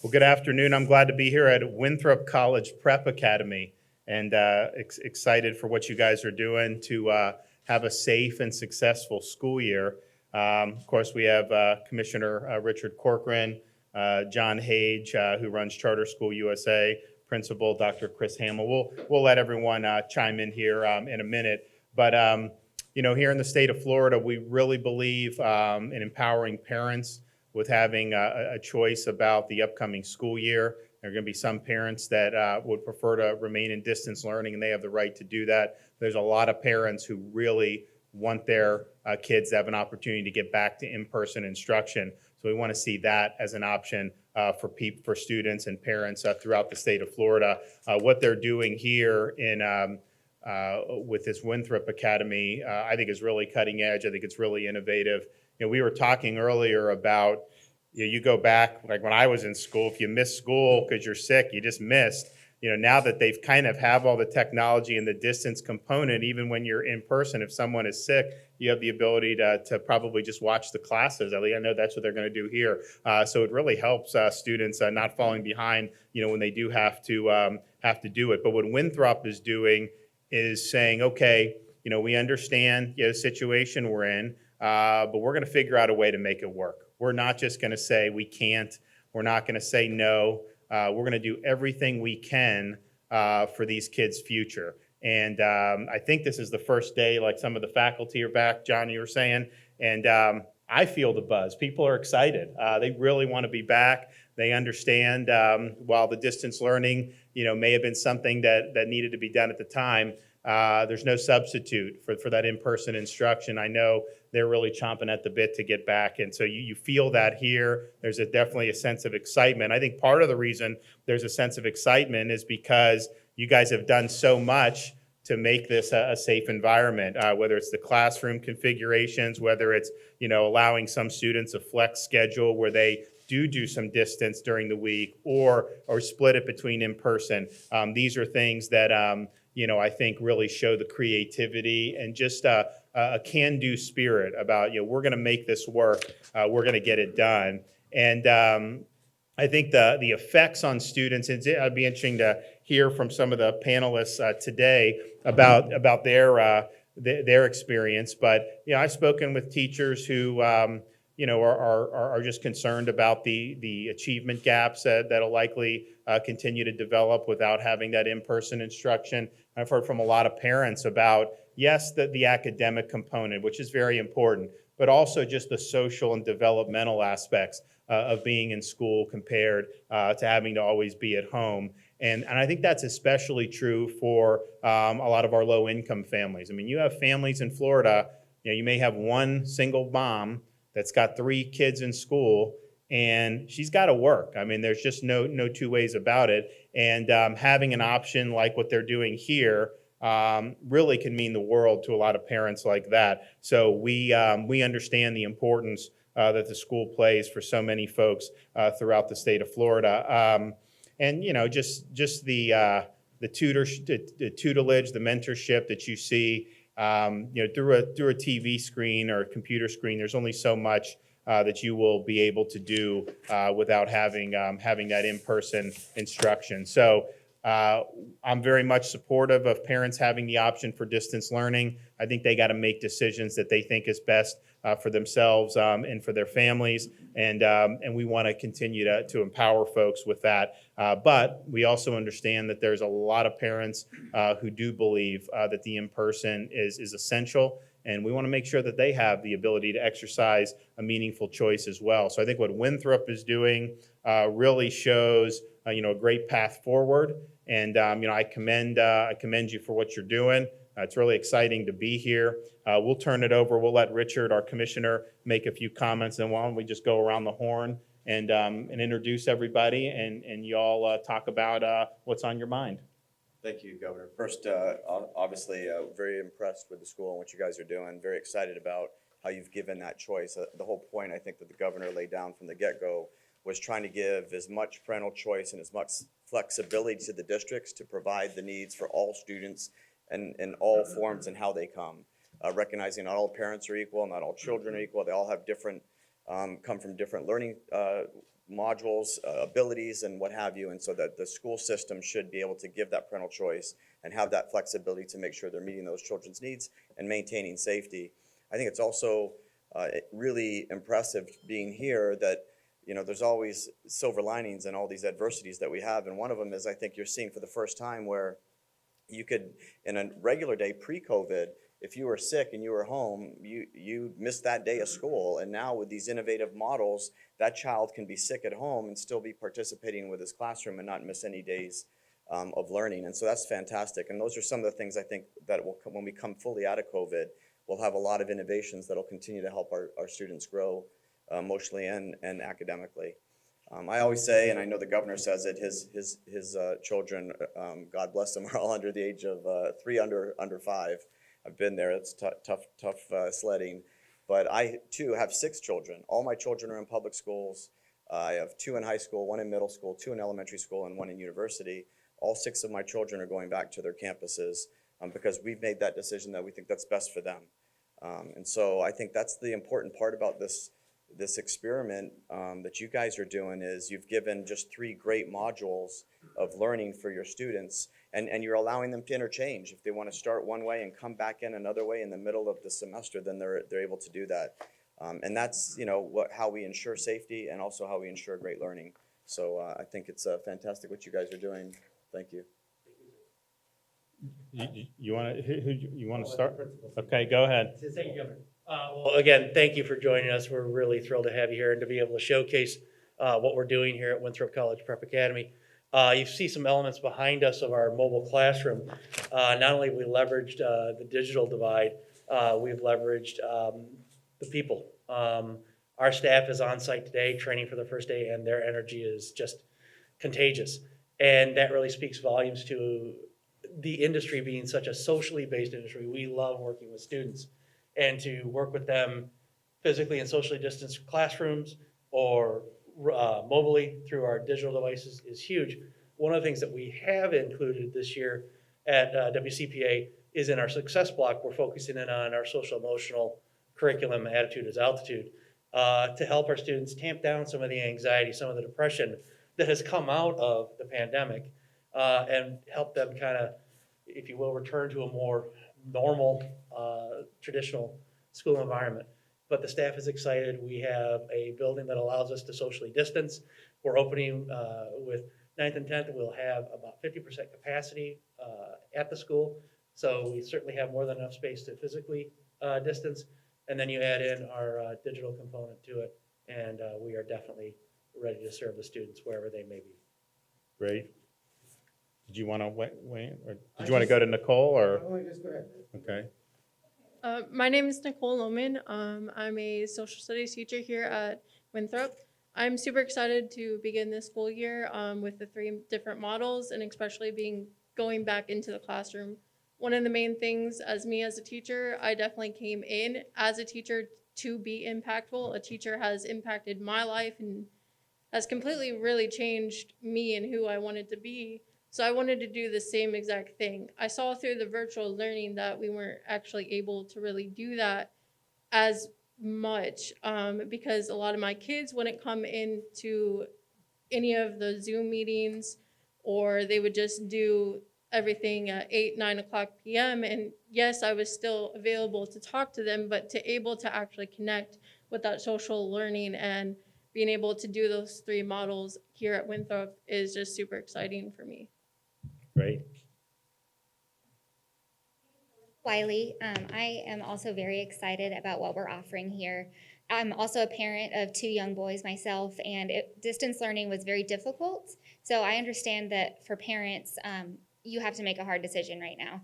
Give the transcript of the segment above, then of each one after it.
Well, good afternoon. I'm glad to be here at Winthrop College Prep Academy and excited for what you guys are doing to have a safe and successful school year. Of course, we have Commissioner Richard Corcoran, John Hage, who runs Charter School USA, Principal Dr. Chris Hamill. We'll let everyone chime in here in a minute. But, here in the state of Florida, we really believe in empowering parents with having a choice about the upcoming school year. There are going to be some parents that would prefer to remain in distance learning, and they have the right to do that. There's a lot of parents who really want their kids to have an opportunity to get back to in-person instruction. So we want to see that as an option for students and parents throughout the state of Florida. What they're doing here with this Winthrop Academy, I think is really cutting edge. I think it's really innovative. We were talking earlier about, you go back, like when I was in school, if you missed school because you're sick, you just missed. Now that they've kind of have all the technology and the distance component, even when you're in person, if someone is sick, you have the ability to probably just watch the classes. At least I know that's what they're going to do here. So it really helps students not falling behind, when they do have to do it. But what Winthrop is doing is saying, okay, we understand the situation we're in. But we're going to figure out a way to make it work. We're not just going to say we can't. We're not going to say no. We're going to do everything we can for these kids' future. And I think this is the first day, like some of the faculty are back, John, you were saying, and I feel the buzz. People are excited. They really want to be back. They understand while the distance learning, may have been something that needed to be done at the time, there's no substitute for that in-person instruction. I know they're really chomping at the bit to get back. And so you feel that here. There's definitely a sense of excitement. I think part of the reason there's a sense of excitement is because you guys have done so much to make this a safe environment, whether it's the classroom configurations, whether it's, allowing some students a flex schedule where they do some distance during the week or split it between in-person. These are things that, I think really show the creativity and just a can-do spirit about, we're going to make this work. We're going to get it done. And I think the effects on students, it'd be interesting to hear from some of the panelists today about their experience. But, I've spoken with teachers who, are just concerned about the achievement gaps that'll likely continue to develop without having that in-person instruction. I've heard from a lot of parents about, yes, the academic component, which is very important, but also just the social and developmental aspects of being in school compared to having to always be at home. And I think that's especially true for a lot of our low-income families. I mean, you have families in Florida, you may have one single mom that's got 3 kids in school, and she's got to work. I mean, there's just no two ways about it. And having an option like what they're doing here really can mean the world to a lot of parents like that. So we understand the importance that the school plays for so many folks throughout the state of Florida. And just the tutelage, the mentorship that you see, through a TV screen or a computer screen. There's only so much that you will be able to do without having that in-person instruction. So I'm very much supportive of parents having the option for distance learning. I think they got to make decisions that they think is best for themselves and for their families, and we want to continue to empower folks with that. But we also understand that there's a lot of parents who do believe that the in-person is essential, and we want to make sure that they have the ability to exercise a meaningful choice as well. So I think what Winthrop is doing really shows a great path forward, and I commend you for what you're doing. It's really exciting to be here. We'll turn it over. We'll let Richard, our commissioner, make a few comments, and why don't we just go around the horn and introduce everybody, and you all talk about what's on your mind. Thank you, Governor. First, obviously, very impressed with the school and what you guys are doing. Very excited about how you've given that choice. The whole point, I think, that the governor laid down from the get-go was trying to give as much parental choice and as much flexibility to the districts to provide the needs for all students and in all forms and how they come. Recognizing not all parents are equal, not all children are equal. They all have different, come from different learning modules, abilities, and what have you, and so that the school system should be able to give that parental choice and have that flexibility to make sure they're meeting those children's needs and maintaining safety. I think it's also really impressive being here that, you know, there's always silver linings in all these adversities that we have, and one of them is I think you're seeing for the first time where you could, in a regular day pre-COVID, if you were sick and you were home, you missed that day of school. And now with these innovative models, that child can be sick at home and still be participating with his classroom and not miss any days of learning. And so that's fantastic. And those are some of the things I think that will come when we come fully out of COVID. We'll have a lot of innovations that will continue to help our students grow emotionally and academically. I always say, and I know the governor says it, his children, God bless them, are all under the age of 3 under 5. I've been there. It's tough sledding. But I, too, have 6 children. All my children are in public schools. I have 2 in high school, 1 in middle school, 2 in elementary school, and 1 in university. All 6 of my children are going back to their campuses because we've made that decision that we think that's best for them. And so I think that's the important part about this experiment that you guys are doing is you've given just 3 great modules of learning for your students, and you're allowing them to interchange. If they want to start one way and come back in another way in the middle of the semester, then they're able to do that. And that's, you know, how we ensure safety and also how we ensure great learning. So I think it's fantastic what you guys are doing. Thank you. You want to start? Okay, go ahead. Thank you, Governor. Well, again, thank you for joining us. We're really thrilled to have you here and to be able to showcase what we're doing here at Winthrop College Prep Academy. You see some elements behind us of our mobile classroom. Not only have we leveraged the digital divide, we've leveraged the people. Our staff is on site today, training for the first day, and their energy is just contagious. And that really speaks volumes to the industry being such a socially based industry. We love working with students, and to work with them physically in socially distanced classrooms or mobilely through our digital devices is huge. One of the things that we have included this year at WCPA is in our success block, we're focusing in on our social emotional curriculum, attitude as altitude, to help our students tamp down some of the anxiety, some of the depression that has come out of the pandemic, and help them kind of, if you will, return to a more normal, traditional school environment. But the staff is excited. We have a building that allows us to socially distance. We're opening with 9th and 10th, we'll have about 50% capacity at the school. So we certainly have more than enough space to physically distance. And then you add in our digital component to it, and we are definitely ready to serve the students wherever they may be. Great. Did you want to wait, or did you want to go to Nicole, or? Just go ahead. Okay. My name is Nicole Lohman. I'm a social studies teacher here at Winthrop. I'm super excited to begin this school year with the 3 different models, and especially going back into the classroom. One of the main things as a teacher, I definitely came in as a teacher to be impactful. A teacher has impacted my life and has completely really changed me and who I wanted to be. So I wanted to do the same exact thing. I saw through the virtual learning that we weren't actually able to really do that as much because a lot of my kids wouldn't come into any of the Zoom meetings, or they would just do everything at 8, 9 o'clock p.m. And yes, I was still available to talk to them, but to able to actually connect with that social learning and being able to do those 3 models here at Winthrop is just super exciting for me. Great. Wiley. I am also very excited about what we're offering here. I'm also a parent of 2 young boys myself, and distance learning was very difficult. So I understand that for parents, you have to make a hard decision right now.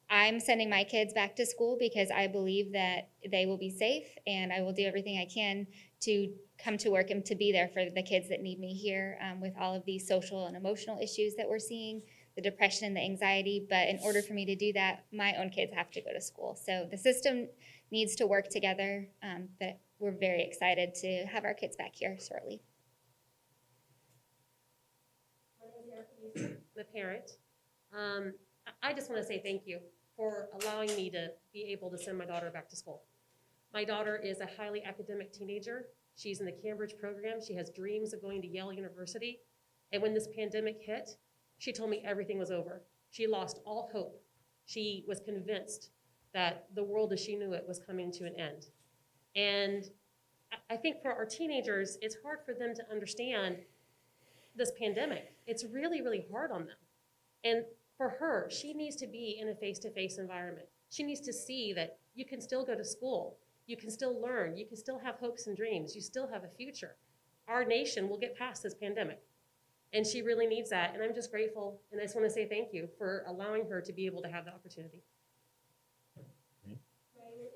I'm sending my kids back to school because I believe that they will be safe, and I will do everything I can to come to work and to be there for the kids that need me here with all of these social and emotional issues that we're seeing, the depression and the anxiety. But in order for me to do that, my own kids have to go to school. So the system needs to work together, but we're very excited to have our kids back here shortly. The parent. I just want to say thank you for allowing me to be able to send my daughter back to school. My daughter is a highly academic teenager. She's in the Cambridge program. She has dreams of going to Yale University. And when this pandemic hit, she told me everything was over. She lost all hope. She was convinced that the world as she knew it was coming to an end. And I think for our teenagers, it's hard for them to understand this pandemic. It's really, really hard on them. And for her, she needs to be in a face-to-face environment. She needs to see that you can still go to school. You can still learn. You can still have hopes and dreams. You still have a future. Our nation will get past this pandemic. And she really needs that. And I'm just grateful. And I just want to say thank you for allowing her to be able to have the opportunity.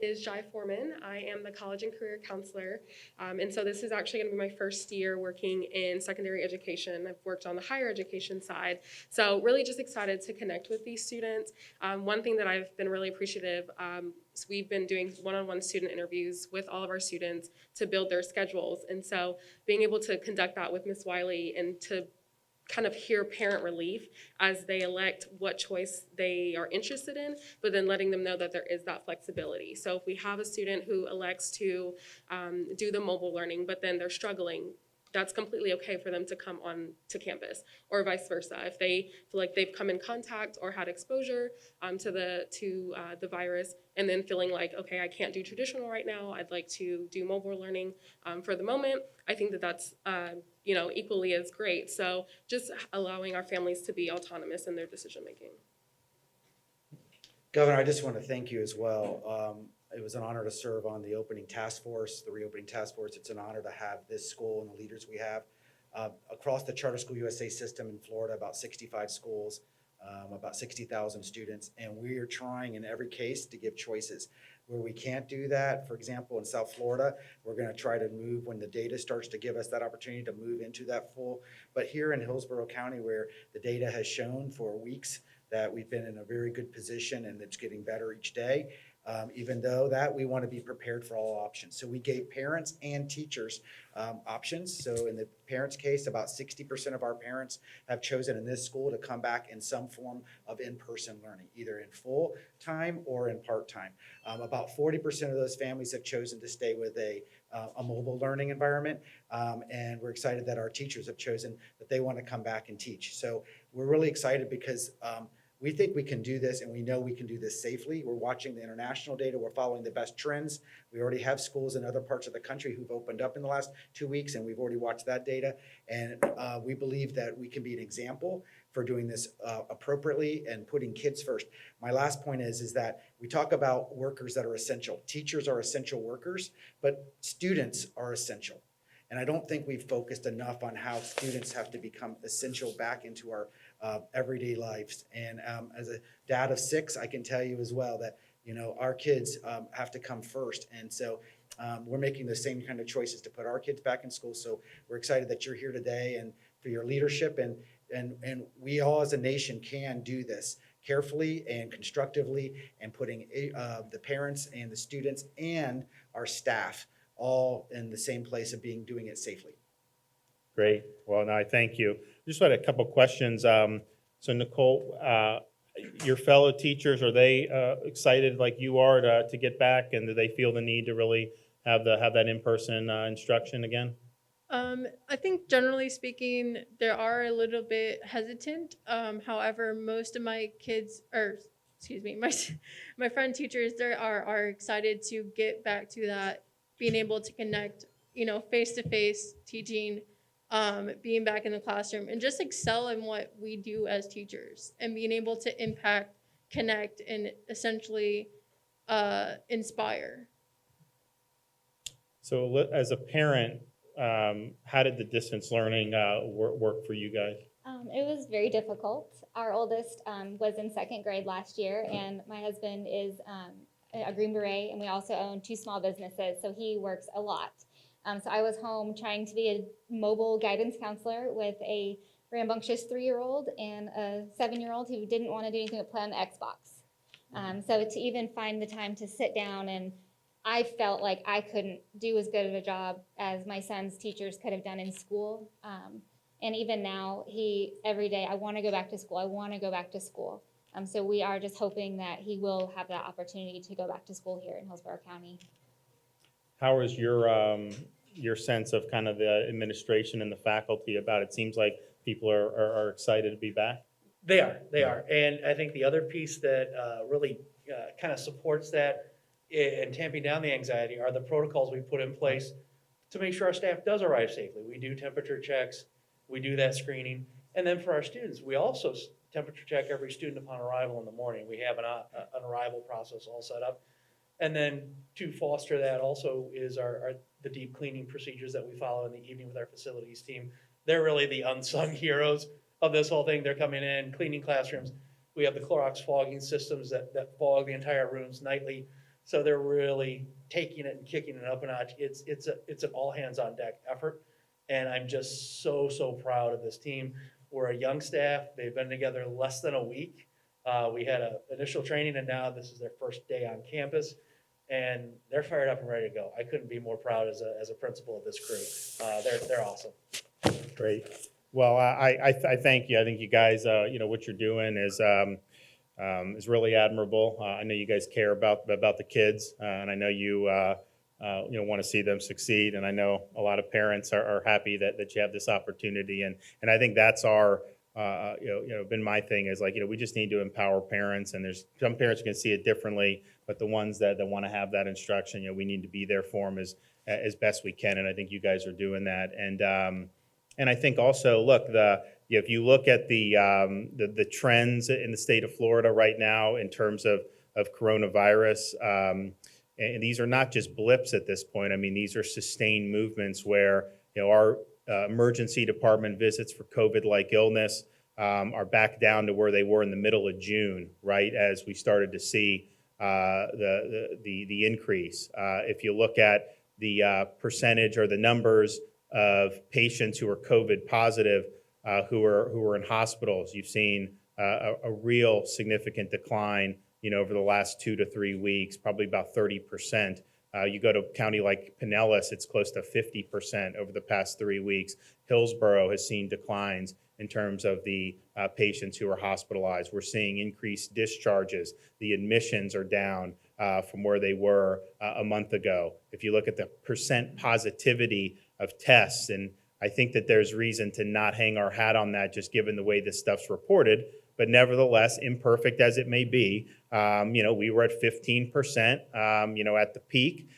Is Jai Foreman. I am the college and career counselor. And so this is actually going to be my first year working in secondary education. I've worked on the higher education side. So really just excited to connect with these students. One thing that I've been really appreciative, is we've been doing one-on-one student interviews with all of our students to build their schedules. And so being able to conduct that with Ms. Wiley and to kind of hear parent relief as they elect what choice they are interested in, but then letting them know that there is that flexibility. So if we have a student who elects to do the mobile learning, but then they're struggling, that's completely okay for them to come on to campus, or vice versa. If they feel like they've come in contact or had exposure to the virus, and then feeling like, okay, I can't do traditional right now, I'd like to do mobile learning for the moment, I think that that's equally as great. So just allowing our families to be autonomous in their decision making. Governor, I just want to thank you as well. It was an honor to serve on the opening task force, the reopening task force. It's an honor to have this school and the leaders we have. Across the Charter School USA system in Florida, about 65 schools, about 60,000 students, and we are trying in every case to give choices. Where we can't do that, for example, in South Florida, we're going to try to move when the data starts to give us that opportunity to move into that full. But here in Hillsborough County, where the data has shown for weeks that we've been in a very good position and it's getting better each day, even though that we want to be prepared for all options. So we gave parents and teachers options. So in the parents' case, about 60% of our parents have chosen in this school to come back in some form of in-person learning, either in full time or in part-time. About 40% of those families have chosen to stay with a mobile learning environment. And we're excited that our teachers have chosen that they want to come back and teach. So we're really excited because we think we can do this, and we know we can do this safely. We're watching the international data. We're following the best trends. We already have schools in other parts of the country who've opened up in the last 2 weeks, and we've already watched that data. And we believe that we can be an example for doing this appropriately and putting kids first. My last point is that we talk about workers that are essential. Teachers are essential workers, but students are essential. And I don't think we've focused enough on how students have to become essential back into our everyday lives. And as a dad of 6, I can tell you as well that, our kids have to come first. And so we're making the same kind of choices to put our kids back in school. So we're excited that you're here today and for your leadership. And we all as a nation can do this carefully and constructively, and putting the parents and the students and our staff all in the same place of doing it safely. Great. Well, no, I thank you. Just had a couple questions. So Nicole, your fellow teachers, are they excited like you are to get back, and do they feel the need to really have that in-person instruction again? I think generally speaking, they are a little bit hesitant. However, most of my kids, or excuse me, my friend teachers, they are excited to get back to that, being able to connect, face-to-face teaching, being back in the classroom, and just excel in what we do as teachers, and being able to impact, connect, and essentially inspire. So as a parent, how did the distance learning work for you guys? It was very difficult. Our oldest was in 2nd grade last year, and my husband is a Green Beret, and we also own 2 small businesses, so he works a lot. So I was home trying to be a mobile guidance counselor with a rambunctious 3-year-old and a 7-year-old who didn't want to do anything but play on the Xbox. So to even find the time to sit down, and I felt like I couldn't do as good of a job as my son's teachers could have done in school. And even now, every day, I want to go back to school. I want to go back to school. So we are just hoping that he will have that opportunity to go back to school here in Hillsborough County. How is your your sense of kind of the administration and the faculty about it? Seems like people are excited to be back. They are. And I think the other piece that really kind of supports that and tamping down the anxiety are the protocols we put in place to make sure our staff does arrive safely. We do temperature checks, we do that screening. And then for our students, we also temperature check every student upon arrival in the morning. We have an arrival process all set up. And then to foster that also is the deep cleaning procedures that we follow in the evening with our facilities team. They're really the unsung heroes of this whole thing. They're coming in, cleaning classrooms. We have the Clorox fogging systems that fog the entire rooms nightly. So they're really taking it and kicking it up a notch. It's an all hands on deck effort. And I'm just so proud of this team. We're a young staff. They've been together less than a week. We had an initial training, and now this is their first day on campus. And they're fired up and ready to go. I couldn't be more proud as a principal of this crew. They're awesome. Great. Well, I thank you. I think you guys, what you're doing is really admirable. I know you guys care about the kids, and I know you want to see them succeed. And I know a lot of parents are happy that you have this opportunity. And I think that's our been my thing is like, we just need to empower parents. And there's some parents can see it differently, but the ones that want to have that instruction, we need to be there for them as best we can. And I think you guys are doing that. And I think also, look, if you look at the trends in the state of Florida right now in terms of coronavirus, and these are not just blips at this point. I mean, these are sustained movements where our emergency department visits for COVID-like illness are back down to where they were in the middle of June, right? As we started to see the increase. If you look at the percentage or the numbers of patients who are COVID positive who are in hospitals, you've seen a real significant decline, over the last 2 to 3 weeks, probably about 30%. You go to a county like Pinellas, it's close to 50% over the past 3 weeks. Hillsborough has seen declines in terms of the patients who are hospitalized. We're seeing increased discharges. The admissions are down from where they were a month ago. If you look at the percent positivity of tests, and I think that there's reason to not hang our hat on that just given the way this stuff's reported, but nevertheless, imperfect as it may be, we were at 15%, at the peak.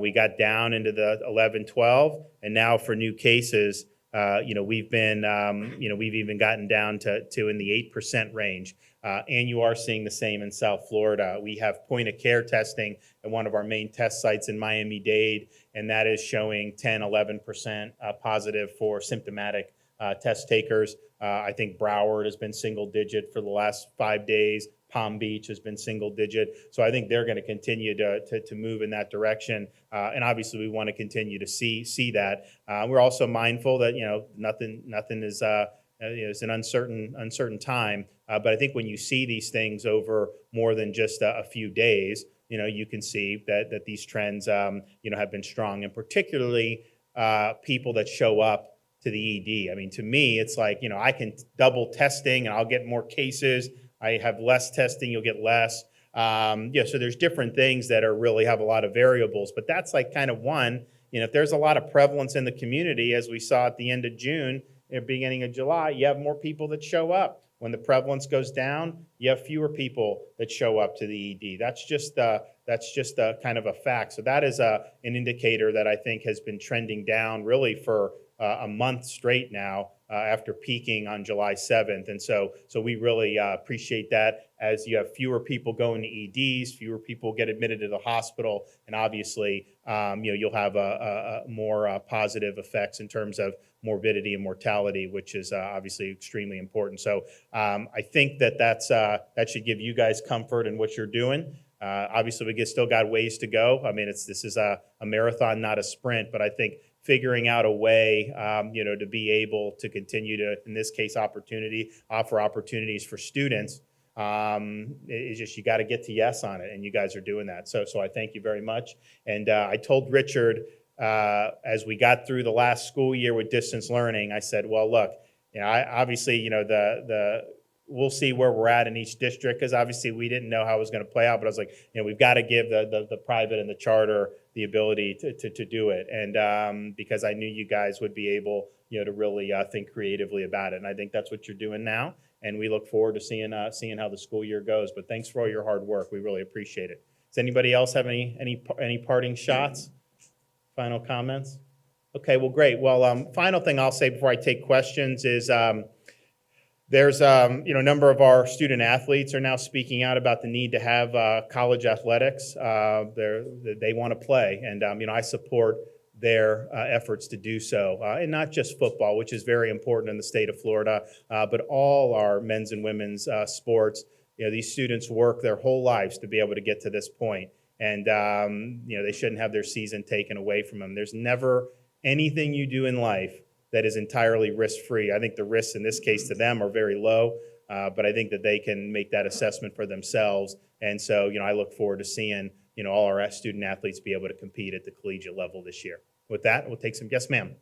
We got down into the 11, 12, and now for new cases, we've even gotten down to in the 8% range. And you are seeing the same in South Florida. We have point of care testing at one of our main test sites in Miami-Dade, and that is showing 10, 11% positive for symptomatic test takers. I think Broward has been single digit for the last 5 days. Palm Beach has been single digit. So I think they're going to continue to move in that direction. And obviously we want to continue to see that. We're also mindful that, nothing is, it's an uncertain time. But I think when you see these things over more than just a few days, you can see that these trends, have been strong, and particularly people that show up to the ED. I mean, to me, it's like, I can double testing and I'll get more cases. I have less testing, you'll get less. So there's different things that really have a lot of variables, but that's like kind of one. If there's a lot of prevalence in the community, as we saw at the end of June, beginning of July, you have more people that show up. When the prevalence goes down, you have fewer people that show up to the ED. That's just a kind of a fact. So that is an indicator that I think has been trending down really for a month straight now after peaking on July 7th. And so we really appreciate that as you have fewer people going to EDs, fewer people get admitted to the hospital, and obviously you'll have a more positive effects in terms of morbidity and mortality, which is obviously extremely important. So I think that should give you guys comfort in what you're doing. Obviously, we still got ways to go. I mean, this is a marathon, not a sprint, but I think figuring out a way, to be able to continue to, in this case, offer opportunities for students, is just, you got to get to yes on it, and you guys are doing that. So I thank you very much. And I told Richard, as we got through the last school year with distance learning, I said, well, look, obviously, we'll see where we're at in each district, because obviously we didn't know how it was going to play out, but I was like, we've got to give the private and the charter the ability to do it. And because I knew you guys would be able, to really think creatively about it. And I think that's what you're doing now. And we look forward to seeing how the school year goes. But thanks for all your hard work. We really appreciate it. Does anybody else have any parting shots? Final comments? Okay, well, great. Well, final thing I'll say before I take questions is there's a number of our student athletes are now speaking out about the need to have college athletics. They want to play, and I support their efforts to do so, and not just football, which is very important in the state of Florida, but all our men's and women's sports. These students work their whole lives to be able to get to this point, and they shouldn't have their season taken away from them. There's never anything you do in life that is entirely risk-free. I think the risks in this case to them are very low, but I think that they can make that assessment for themselves. And so, I look forward to seeing, all our student athletes be able to compete at the collegiate level this year. With that, we'll take some, yes, ma'am.